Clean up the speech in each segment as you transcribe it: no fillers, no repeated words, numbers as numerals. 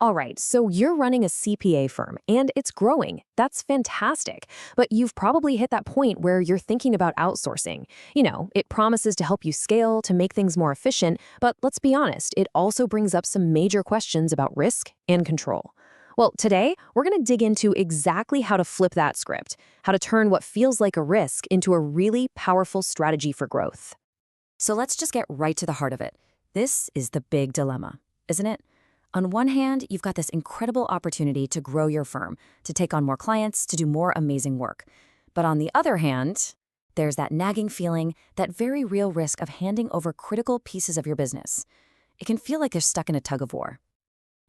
All right, so you're running a CPA firm and it's growing. That's fantastic. But you've probably hit that point where you're thinking about outsourcing. It promises to help you scale, to make things more efficient, but let's be honest, it also brings up some major questions about risk and control. Well, today, we're going to dig into exactly how to flip that script, how to turn what feels like a risk into a really powerful strategy for growth. So let's just get right to the heart of it. This is the big dilemma, isn't it? On one hand, you've got this incredible opportunity to grow your firm, to take on more clients, to do more amazing work. But on the other hand, there's that nagging feeling, that very real risk of handing over critical pieces of your business. It can feel like you're stuck in a tug of war.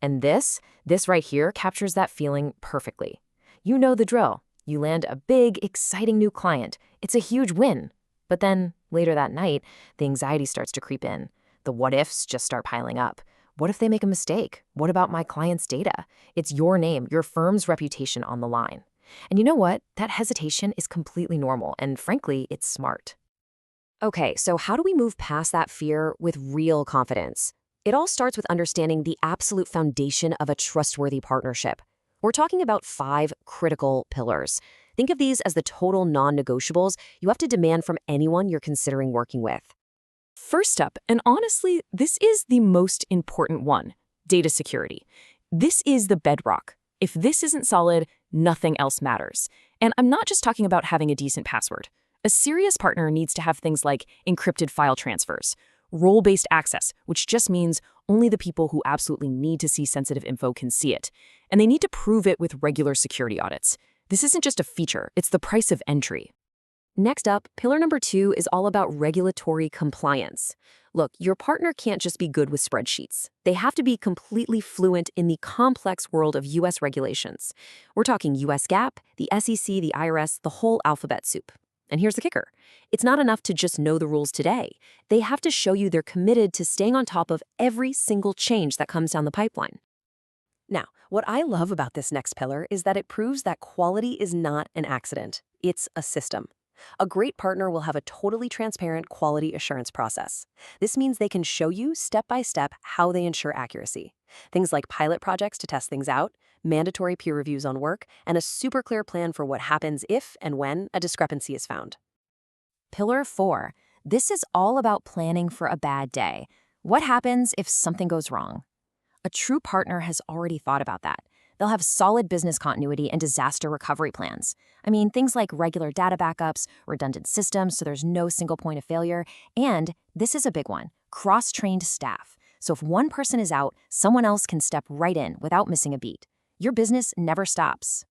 And this right here captures that feeling perfectly. You know the drill. You land a big, exciting new client. It's a huge win. But then, later that night, the anxiety starts to creep in. The what-ifs just start piling up. What if they make a mistake? What about my client's data? It's your name, your firm's reputation on the line. And you know what? That hesitation is completely normal, and frankly, it's smart. Okay, so how do we move past that fear with real confidence? It all starts with understanding the absolute foundation of a trustworthy partnership. We're talking about 5 critical pillars. Think of these as the total non-negotiables you have to demand from anyone you're considering working with. First up, and honestly, this is the most important one, data security. This is the bedrock. If this isn't solid, nothing else matters. And I'm not just talking about having a decent password. A serious partner needs to have things like encrypted file transfers, role-based access, which just means only the people who absolutely need to see sensitive info can see it. And they need to prove it with regular security audits. This isn't just a feature, it's the price of entry. Next up, pillar number 2 is all about regulatory compliance. Look, your partner can't just be good with spreadsheets. They have to be completely fluent in the complex world of U.S. regulations. We're talking U.S. GAAP, the SEC, the IRS, the whole alphabet soup. And here's the kicker. It's not enough to just know the rules today. They have to show you they're committed to staying on top of every single change that comes down the pipeline. Now, what I love about this next pillar is that it proves that quality is not an accident. It's a system. A great partner will have a totally transparent quality assurance process. This means they can show you step by step how they ensure accuracy. Things like pilot projects to test things out, mandatory peer reviews on work, and a super clear plan for what happens if and when a discrepancy is found. Pillar 4. This is all about planning for a bad day. What happens if something goes wrong? A true partner has already thought about that. They'll have solid business continuity and disaster recovery plans. I mean, things like regular data backups, redundant systems so there's no single point of failure, and, this is a big one, cross-trained staff. So if one person is out, someone else can step right in without missing a beat. Your business never stops.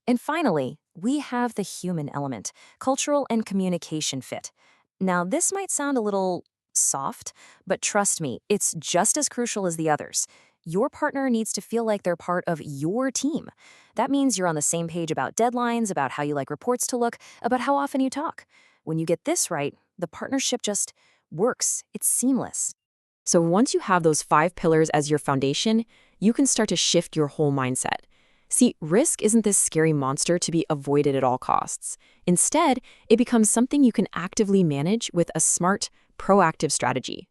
And finally, we have the human element, cultural and communication fit. Now, this might sound a little soft, but trust me, it's just as crucial as the others. Your partner needs to feel like they're part of your team. That means you're on the same page about deadlines, about how you like reports to look, about how often you talk. When you get this right, the partnership just works. It's seamless. So once you have those 5 pillars as your foundation, you can start to shift your whole mindset. See, risk isn't this scary monster to be avoided at all costs. Instead, it becomes something you can actively manage with a smart, proactive strategy.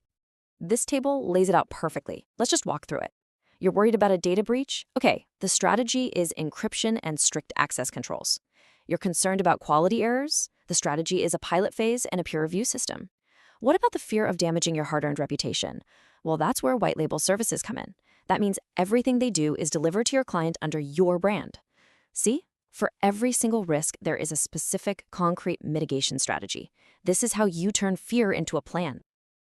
This table lays it out perfectly. Let's just walk through it. You're worried about a data breach? Okay, the strategy is encryption and strict access controls. You're concerned about quality errors? The strategy is a pilot phase and a peer review system. What about the fear of damaging your hard-earned reputation? Well, that's where white label services come in. That means everything they do is delivered to your client under your brand. See? For every single risk, there is a specific, concrete mitigation strategy. This is how you turn fear into a plan.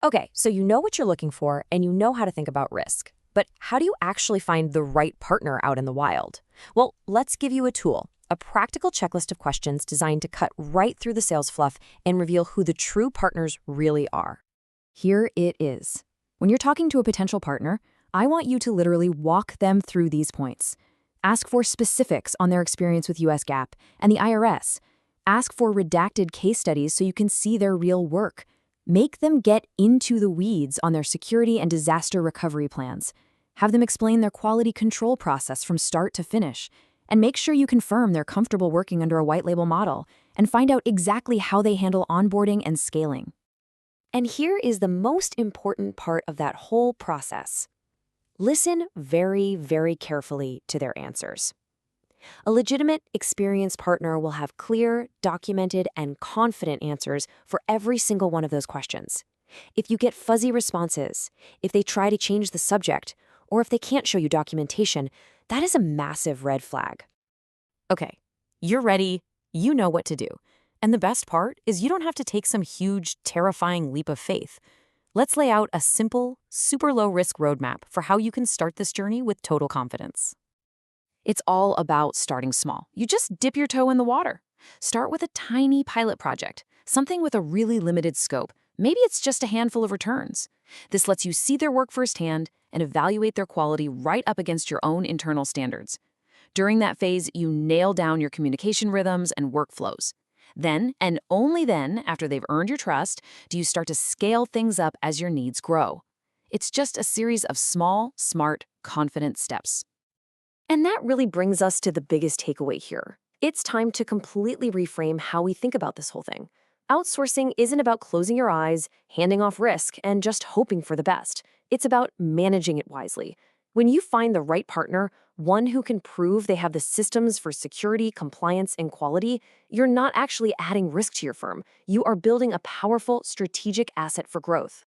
Okay, so you know what you're looking for and you know how to think about risk. But how do you actually find the right partner out in the wild? Well, let's give you a tool, a practical checklist of questions designed to cut right through the sales fluff and reveal who the true partners really are. Here it is. When you're talking to a potential partner, I want you to literally walk them through these points. Ask for specifics on their experience with US GAAP and the IRS. Ask for redacted case studies so you can see their real work. Make them get into the weeds on their security and disaster recovery plans. Have them explain their quality control process from start to finish. And make sure you confirm they're comfortable working under a white label model and find out exactly how they handle onboarding and scaling. And here is the most important part of that whole process. Listen very, very carefully to their answers. A legitimate, experienced partner will have clear, documented, and confident answers for every single one of those questions. If you get fuzzy responses, if they try to change the subject, or if they can't show you documentation, that is a massive red flag. Okay, you're ready, you know what to do. And the best part is you don't have to take some huge, terrifying leap of faith. Let's lay out a simple, super low-risk roadmap for how you can start this journey with total confidence. It's all about starting small. You just dip your toe in the water. Start with a tiny pilot project, something with a really limited scope. Maybe it's just a handful of returns. This lets you see their work firsthand and evaluate their quality right up against your own internal standards. During that phase, you nail down your communication rhythms and workflows. Then, and only then, after they've earned your trust, do you start to scale things up as your needs grow. It's just a series of small, smart, confident steps. And that really brings us to the biggest takeaway here. It's time to completely reframe how we think about this whole thing. Outsourcing isn't about closing your eyes, handing off risk, and just hoping for the best. It's about managing it wisely. When you find the right partner, one who can prove they have the systems for security, compliance, and quality, you're not actually adding risk to your firm. You are building a powerful, strategic asset for growth.